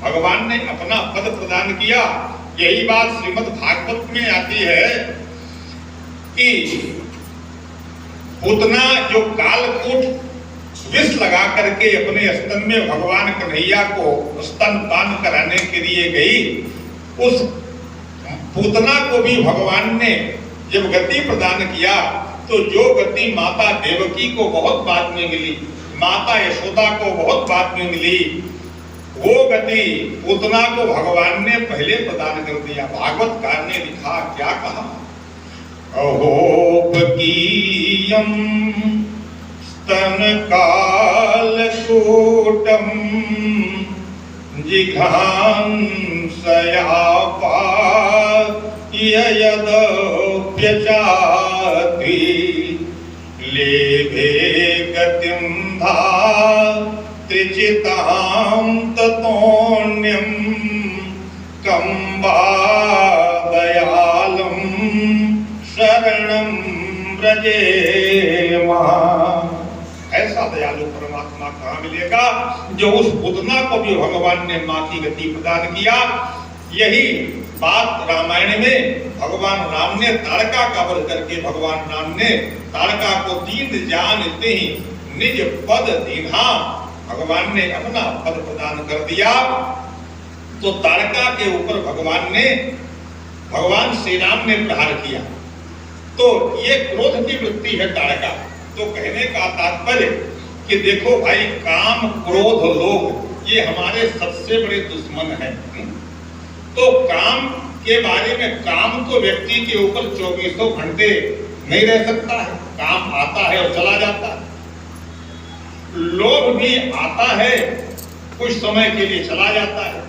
भगवान ने अपना पद प्रदान किया। यही बात श्रीमद् भागवत में आती है कि पूतना जो कालकूट विष लगा करके अपने स्तन में भगवान कन्हैया को स्तनपान कराने के लिए गई, उस पूतना को भी भगवान ने जब गति प्रदान किया तो जो गति माता देवकी को बहुत बाद में मिली, माता यशोदा को बहुत बाद में मिली, वो गति पूतना को भगवान ने पहले प्रदान कर दिया। भागवतकार ने लिखा, क्या कहा, अहोपकीयम स्तन कालकूटम जिघ्रांसयापाययदप्यचाति लेभे गतिं धात्रिचितां ततोऽन्यं कम्बा दयालं शरणं व्रजेमा। ऐसा दयालु परमात्मा कहाँ मिलेगा जो उस पूतना को भी भगवान ने मां की गति प्रदान किया। यही बात रामायण में भगवान राम ने ताड़का का वध करके भगवान राम ने ताड़का को दीन जानते ही निज पद दीन्हा, भगवान ने अपना पद प्रदान कर दिया। तो ताड़का के ऊपर भगवान श्री राम ने प्रहार किया। तो ये क्रोध की वृत्ति है ताड़का। तो कहने का तात्पर्य कि देखो भाई, काम क्रोध लोभ ये हमारे सबसे बड़े दुश्मन हैं। तो काम के बारे में, काम तो व्यक्ति के ऊपर 24 घंटे नहीं रह सकता है, काम आता है और चला जाता है। लोभ भी आता है, कुछ समय के लिए चला जाता है।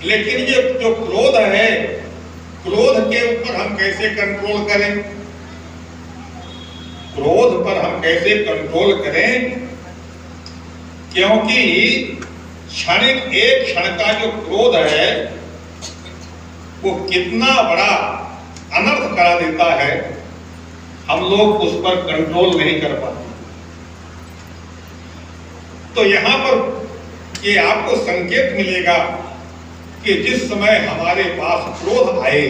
लेकिन ये जो क्रोध है, क्रोध के ऊपर हम कैसे कंट्रोल करें, क्रोध पर हम कैसे कंट्रोल करें, क्योंकि क्षणिक एक क्षण का जो क्रोध है वो कितना बड़ा अनर्थ करा देता है, हम लोग उस पर कंट्रोल नहीं कर पाते। तो यहां पर ये आपको संकेत मिलेगा कि जिस समय हमारे पास क्रोध आए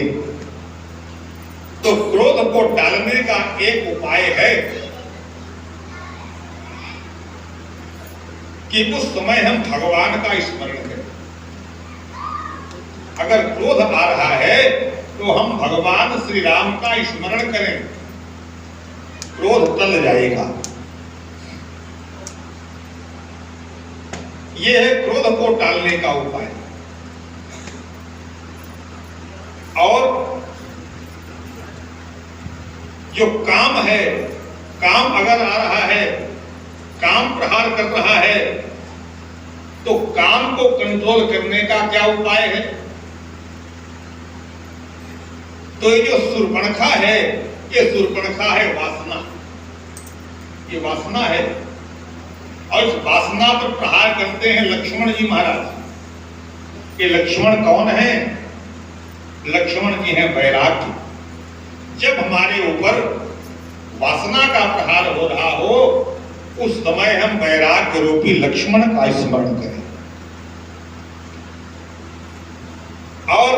तो क्रोध को टालने का एक उपाय है कि उस समय हम भगवान का स्मरण करें। अगर क्रोध आ रहा है तो हम भगवान श्री राम का स्मरण करें, क्रोध टल जाएगा। यह है क्रोध को टालने का उपाय। और जो काम है, काम अगर आ रहा है, काम प्रहार कर रहा है, तो काम को कंट्रोल करने का क्या उपाय है? तो ये जो शूर्पणखा है, ये शूर्पणखा है वासना, ये वासना है। और इस वासना पर प्रहार करते हैं लक्ष्मण जी महाराज। ये लक्ष्मण कौन है? लक्ष्मण जी हैं वैराग्य। जब हमारे ऊपर वासना का प्रहार हो रहा हो, उस समय हम वैराग्य रूपी लक्ष्मण का स्मरण करें। और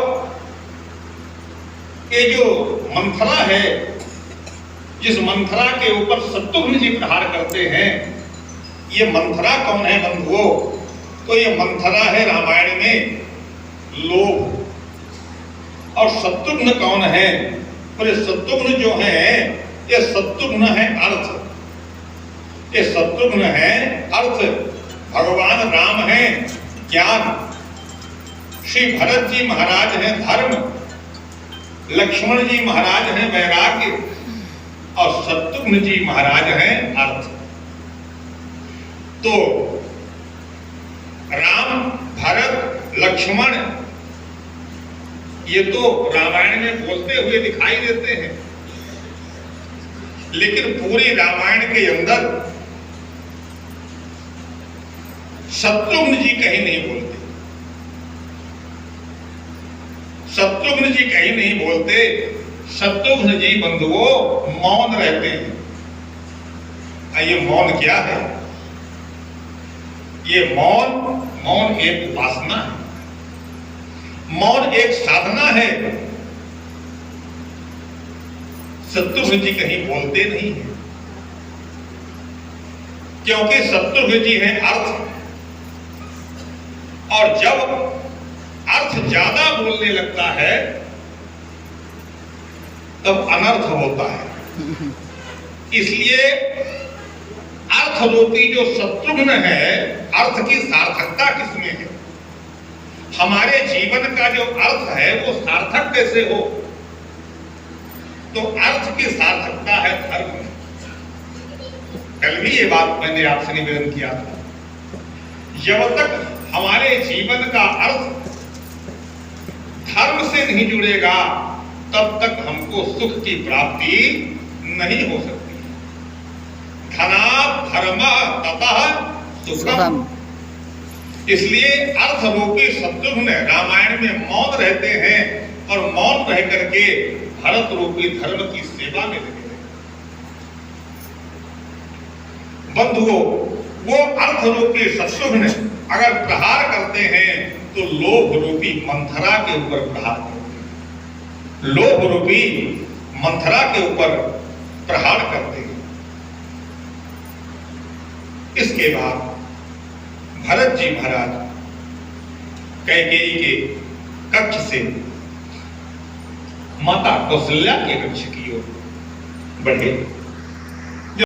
ये जो मंथरा है, जिस मंथरा के ऊपर शत्रुघ्न जी प्रहार करते हैं, ये मंथरा कौन है बंधुओं? तो ये मंथरा है रामायण में लोभ। और शत्रुघ्न कौन है? बोले शत्रुघ्न जो है, ये शत्रुघ्न है अर्थ, ये शत्रुघ्न है अर्थ, भगवान राम है ज्ञान, श्री भरत जी महाराज हैं धर्म, लक्ष्मण जी महाराज हैं वैराग्य, और शत्रुघ्न जी महाराज हैं अर्थ। तो राम, भरत, लक्ष्मण ये तो रामायण में बोलते हुए दिखाई देते हैं, लेकिन पूरी रामायण के अंदर शत्रुघ्न जी कहीं नहीं बोलते। शत्रुघ्न जी कहीं नहीं बोलते। शत्रुघ्न जी बंधुओं मौन रहते हैं। ये मौन क्या है? ये मौन, मौन एक उपासना है, मौन एक साधना है। शत्रुघ्न जी कहीं बोलते नहीं है, क्योंकि शत्रुघ्न जी हैं अर्थ, और जब अर्थ ज्यादा बोलने लगता है तब अनर्थ होता है। इसलिए अर्थ रूपी जो शत्रुघ्न है, अर्थ की सार्थकता किसमें है? हमारे जीवन का जो अर्थ है वो सार्थक कैसे हो? तो अर्थ की सार्थकता है धर्म में। कल भी ये बात मैंने आपसे निवेदन किया था, जब तक हमारे जीवन का अर्थ धर्म से नहीं जुड़ेगा तब तक हमको सुख की प्राप्ति नहीं हो सकती। धनात् धर्मः ततः सुखम्। इसलिए अर्थ रूपी शत्रुघ्न रामायण में मौन रहते हैं और मौन रह करके भरत रूपी धर्म की सेवा में लगे हैं। बंधुओं, वो अर्थ रूपी शत्रुघ्न अगर प्रहार करते हैं तो लोभ रूपी मंथरा के ऊपर प्रहार करते हैं, लोभ रूपी मंथरा के ऊपर प्रहार करते हैं। इसके बाद भरत जी महाराज कैकेयी के कक्ष से माता कौशल्या के कक्ष की ओर बढ़े।